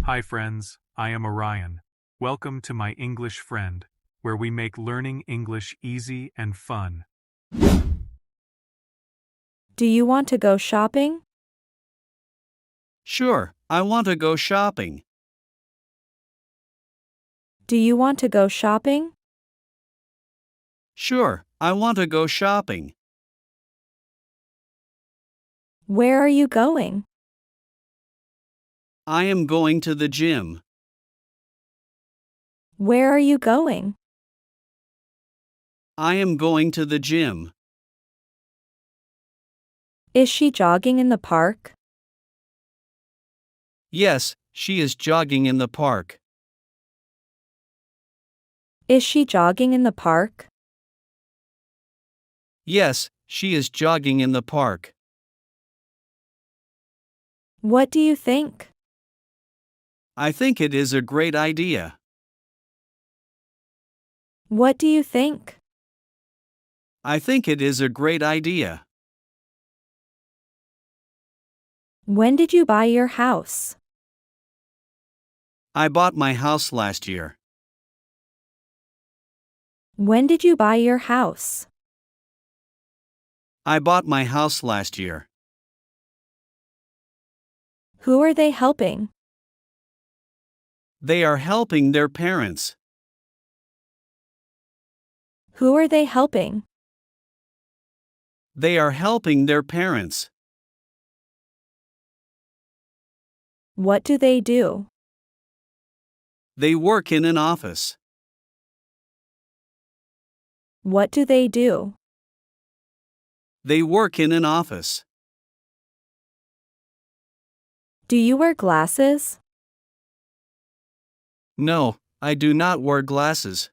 Hi friends, I am Orion. Welcome to my English friend, where we make learning English easy and fun. Do you want to go shopping? Sure, I want to go shopping. Do you want to go shopping? Sure, I want to go shopping. Where are you going? I am going to the gym. Where are you going? I am going to the gym. Is she jogging in the park? Yes, she is jogging in the park. Is she jogging in the park? Yes, she is jogging in the park. What do you think? I think it is a great idea. What do you think? I think it is a great idea. When did you buy your house? I bought my house last year. When did you buy your house? I bought my house last year. Who are they helping? They are helping their parents. Who are they helping? They are helping their parents. What do they do? They work in an office. What do they do? They work in an office. Do you wear glasses? No, I do not wear glasses.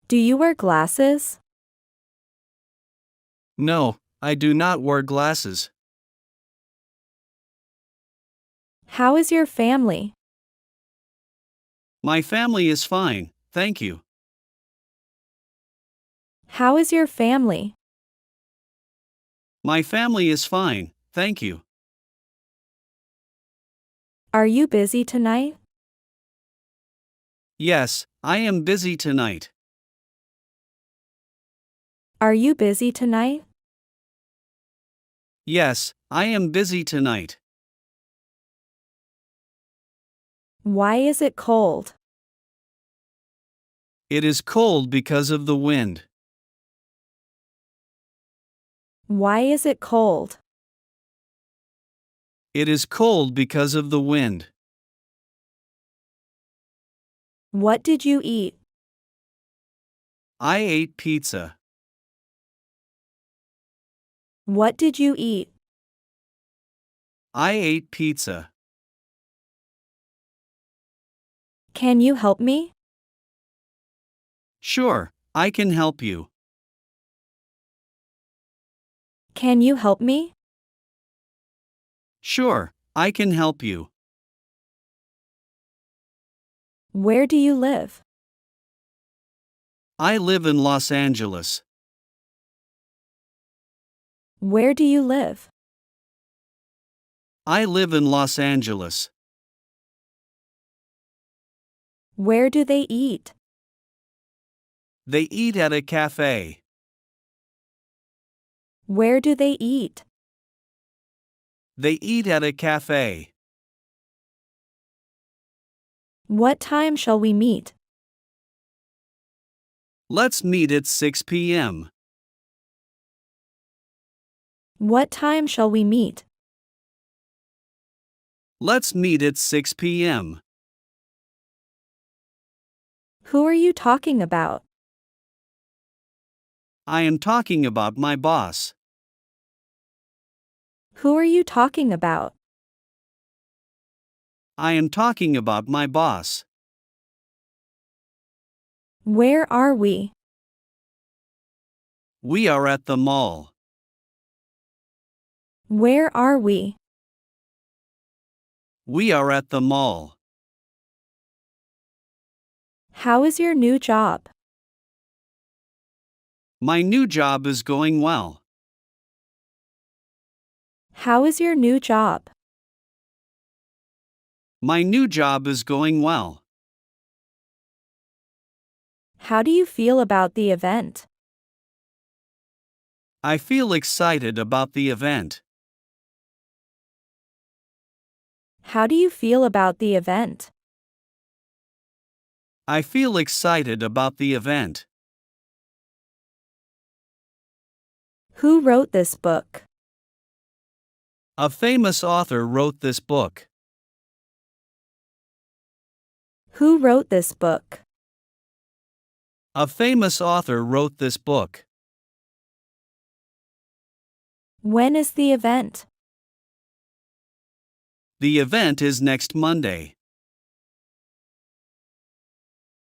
Do you wear glasses? No, I do not wear glasses. How is your family? My family is fine, thank you. How is your family? My family is fine, thank you. Are you busy tonight? Yes, I am busy tonight. Are you busy tonight? Yes, I am busy tonight. Why is it cold? It is cold because of the wind. Why is it cold? It is cold because of the wind. What did you eat? I ate pizza. What did you eat? I ate pizza. Can you help me? Sure, I can help you. Can you help me? Sure, I can help you. Where do you live? I live in Los Angeles. Where do you live? I live in Los Angeles. Where do they eat? They eat at a cafe. Where do they eat? They eat at a cafe. What time shall we meet? Let's meet at 6 p.m. What time shall we meet? Let's meet at 6 p.m. Who are you talking about? I am talking about my boss. Who are you talking about? I am talking about my boss. Where are we? We are at the mall. Where are we? We are at the mall. How is your new job? My new job is going well. How is your new job? My new job is going well. How do you feel about the event? I feel excited about the event. How do you feel about the event? I feel excited about the event. Who wrote this book? A famous author wrote this book. Who wrote this book? A famous author wrote this book. When is the event? The event is next Monday.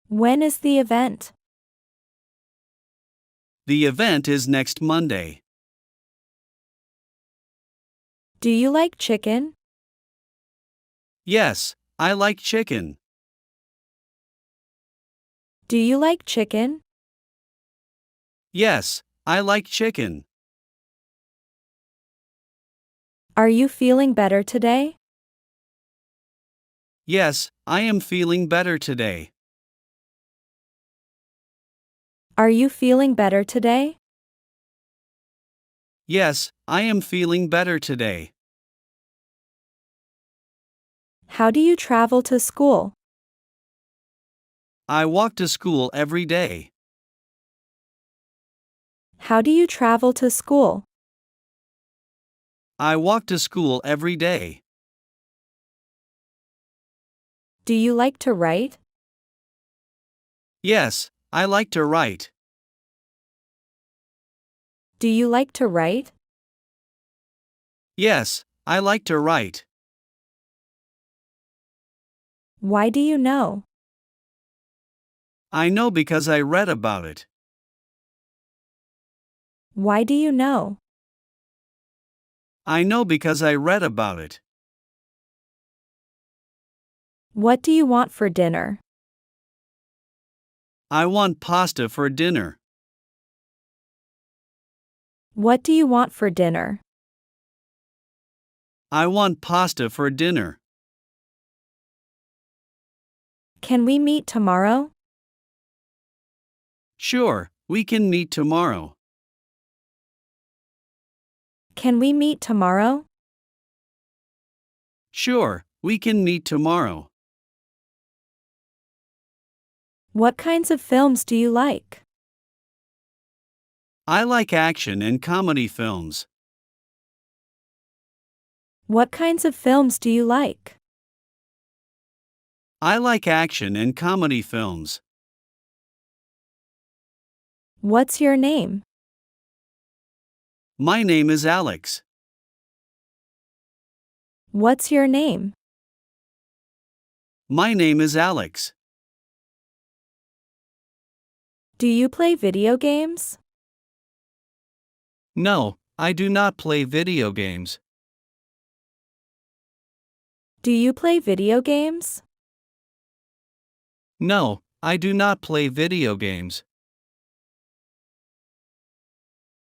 When is the event? The event is next Monday. Do you like chicken? Yes, I like chicken. Do you like chicken? Yes, I like chicken. Are you feeling better today? Yes, I am feeling better today. Are you feeling better today? Yes, I am feeling better today. How do you travel to school? I walk to school every day. How do you travel to school? I walk to school every day. Do you like to write? Yes, I like to write. Do you like to write? Yes, I like to write. Why do you know? I know because I read about it. Why do you know? I know because I read about it. What do you want for dinner? I want pasta for dinner. What do you want for dinner? I want pasta for dinner. Can we meet tomorrow? Sure, we can meet tomorrow. Can we meet tomorrow? Sure, we can meet tomorrow. What kinds of films do you like? I like action and comedy films. What kinds of films do you like? I like action and comedy films. What's your name? My name is Alex. What's your name? My name is Alex. Do you play video games? No, I do not play video games. Do you play video games? No, I do not play video games.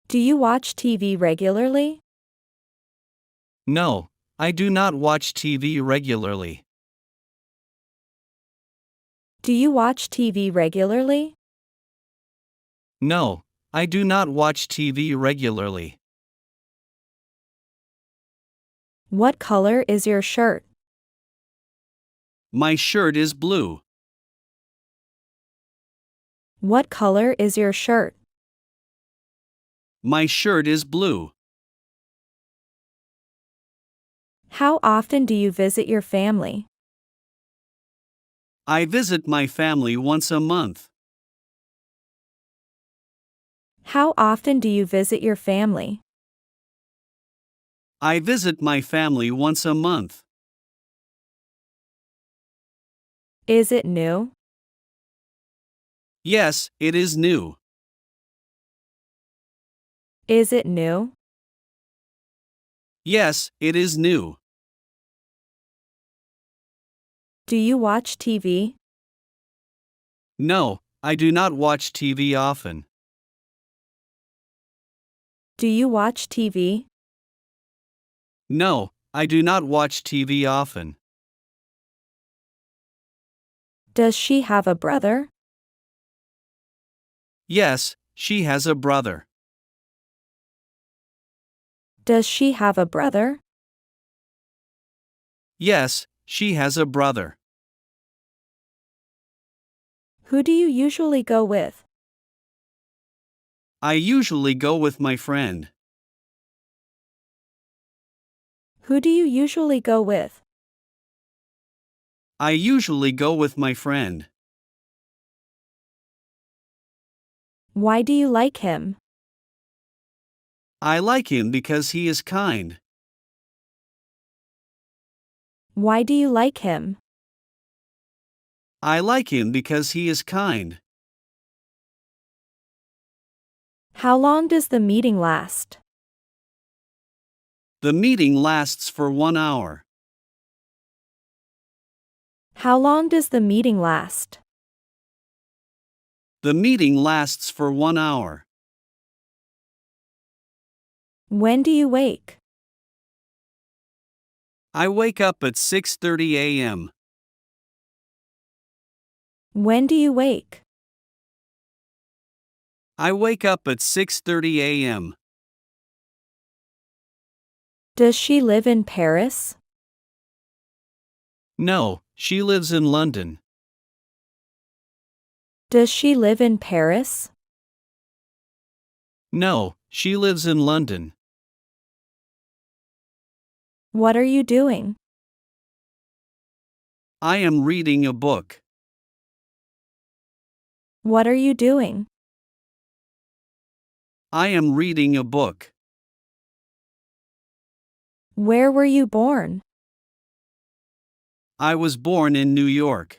Do you watch TV regularly? No, I do not watch TV regularly. Do you watch TV regularly? No, I do not watch TV regularly. What color is your shirt? My shirt is blue. What color is your shirt? My shirt is blue. How often do you visit your family? I visit my family once a month. How often do you visit your family? I visit my family once a month. Is it new? Yes, it is new. Is it new? Yes, it is new. Do you watch TV? No, I do not watch TV often. Do you watch TV? No, I do not watch TV often. Does she have a brother? Yes, she has a brother. Does she have a brother? Yes, she has a brother. Who do you usually go with? I usually go with my friend. Who do you usually go with? I usually go with my friend. Why do you like him? I like him because he is kind. Why do you like him? I like him because he is kind. How long does the meeting last? The meeting lasts for 1 hour. How long does the meeting last? The meeting lasts for 1 hour. When do you wake? I wake up at 6:30 a.m. When do you wake? I wake up at 6:30 a.m. Does she live in Paris? No, she lives in London. Does she live in Paris? No, she lives in London. What are you doing? I am reading a book. What are you doing? I am reading a book. Where were you born? I was born in New York.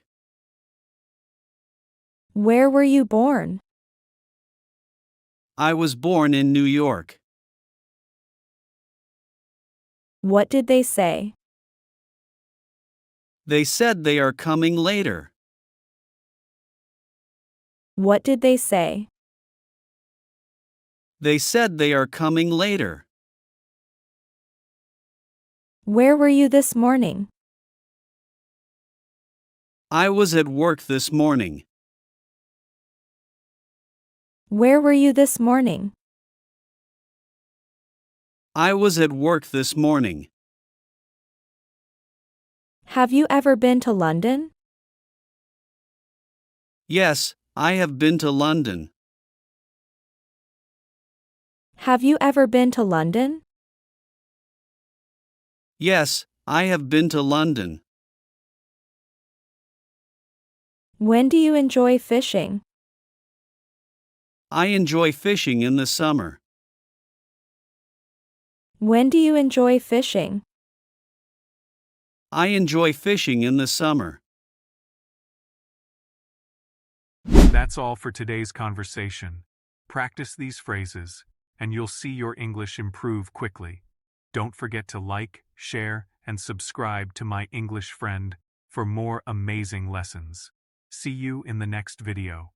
Where were you born? I was born in New York. What did they say? They said they are coming later. What did they say? They said they are coming later. Where were you this morning? I was at work this morning. Where were you this morning? I was at work this morning. Have you ever been to London? Yes, I have been to London. Have you ever been to London? Yes, I have been to London. When do you enjoy fishing? I enjoy fishing in the summer. When do you enjoy fishing? I enjoy fishing in the summer. That's all for today's conversation. Practice these phrases, and you'll see your English improve quickly. Don't forget to like, share, and subscribe to My English Friend for more amazing lessons. See you in the next video.